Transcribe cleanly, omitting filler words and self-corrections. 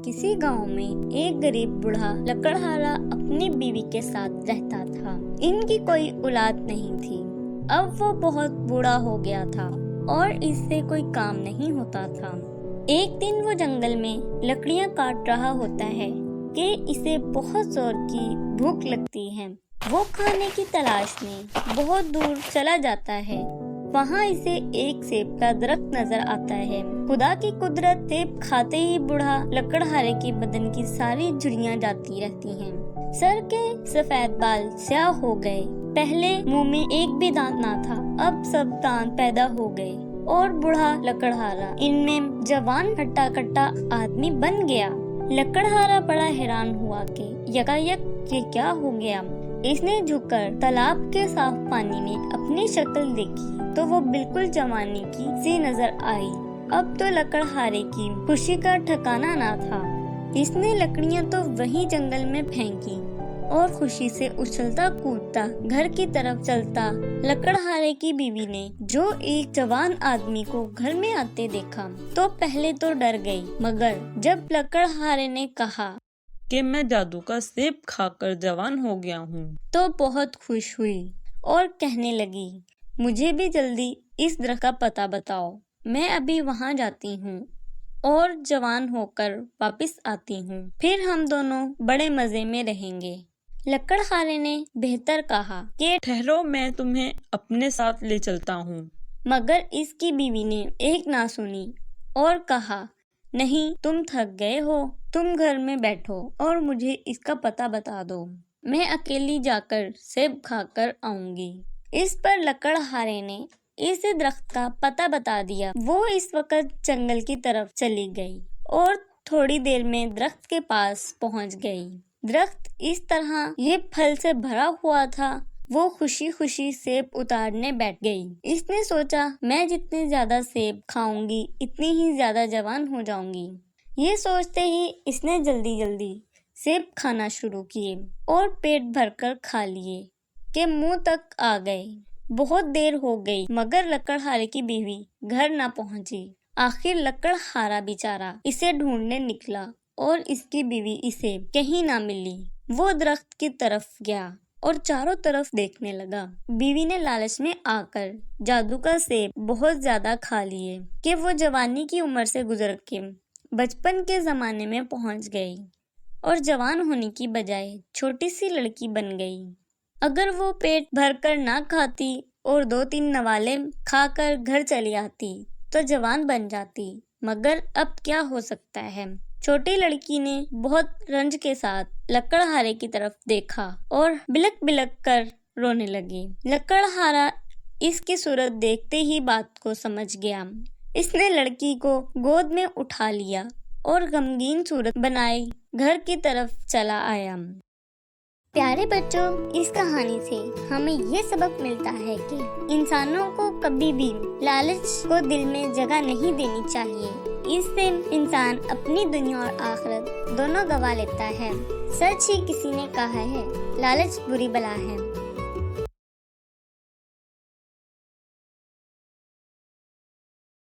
किसी गांव में एक गरीब बूढ़ा लकड़हारा अपनी बीवी के साथ रहता था। इनकी कोई औलाद नहीं थी। अब वो बहुत बूढ़ा हो गया था और इससे कोई काम नहीं होता था। एक दिन वो जंगल में लकड़ियां काट रहा होता है कि इसे बहुत जोर की भूख लगती है। वो खाने की तलाश में बहुत दूर चला जाता है। वहाँ इसे एक सेब का दरख्त नजर आता है। खुदा की कुदरत, सेब खाते ही बूढ़ा लकड़हारे के बदन की सारी झुर्रियाँ जाती रहती हैं। सर के सफेद बाल स्याह हो गए। पहले मुंह में एक भी दांत ना था, अब सब दांत पैदा हो गए और बूढ़ा लकड़हारा इनमें जवान हट्टा कट्टा आदमी बन गया। लकड़हारा बड़ा हैरान हुआ कि यकायक ये क्या हो गया। इसने झुककर तालाब के साफ पानी में अपनी शक्ल देखी तो वो बिल्कुल जवानी की सी नजर आई। अब तो लकड़हारे की खुशी का ठिकाना ना था। इसने लकड़ियां तो वहीं जंगल में फेंकी और खुशी से उछलता कूदता घर की तरफ चलता। लकड़हारे की बीवी ने जो एक जवान आदमी को घर में आते देखा तो पहले तो डर गई, मगर जब लकड़हारे ने कहा कि मैं जादू का सेब खाकर जवान हो गया हूँ तो बहुत खुश हुई और कहने लगी, मुझे भी जल्दी इस दरख्त का पता बताओ। मैं अभी वहाँ जाती हूँ और जवान होकर वापस आती हूँ, फिर हम दोनों बड़े मजे में रहेंगे। लकड़हारे ने बेहतर कहा कि ठहरो, मैं तुम्हें अपने साथ ले चलता हूँ। मगर इसकी बीवी ने एक ना सुनी और कहा, नहीं, तुम थक गए हो, तुम घर में बैठो और मुझे इसका पता बता दो। मैं अकेली जाकर सेब खाकर आऊंगी। इस पर लकड़हारे ने इस दरख्त का पता बता दिया। वो इस वक्त जंगल की तरफ चली गई और थोड़ी देर में दरख्त के पास पहुंच गई। दरख्त इस तरह ये फल से भरा हुआ था। वो खुशी खुशी सेब उतारने बैठ गई। इसने सोचा, मैं जितने ज्यादा सेब खाऊंगी इतनी ही ज्यादा जवान हो जाऊंगी। ये सोचते ही इसने जल्दी जल्दी सेब खाना शुरू किए और पेट भरकर खा लिए कि मुंह तक आ गए। बहुत देर हो गई मगर लकड़हारे की बीवी घर ना पहुंची। आखिर लकड़हारा बेचारा इसे ढूंढने निकला और इसकी बीवी इसे कहीं ना मिली। वो दरख्त की तरफ गया और चारों तरफ देखने लगा। बीवी ने लालच में आकर जादू का सेब बहुत ज्यादा खा लिए कि वो जवानी की उम्र से गुजर के बचपन के जमाने में पहुंच गई और जवान होने की बजाय छोटी सी लड़की बन गई। अगर वो पेट भरकर ना खाती और 2-3 नवाले खाकर घर चली आती तो जवान बन जाती, मगर अब क्या हो सकता है। छोटी लड़की ने बहुत रंज के साथ लकड़हारे की तरफ देखा और बिलक बिलक कर रोने लगी। लकड़हारा इसकी सूरत देखते ही बात को समझ गया। इसने लड़की को गोद में उठा लिया और गमगीन सूरत बनाई घर की तरफ चला आया। प्यारे बच्चों, इस कहानी से हमें ये सबक मिलता है कि इंसानों को कभी भी लालच को दिल में जगह नहीं देनी चाहिए। इससे इंसान अपनी दुनिया और आखिरत दोनों गवा लेता है। सच ही किसी ने कहा है, लालच बुरी बला है।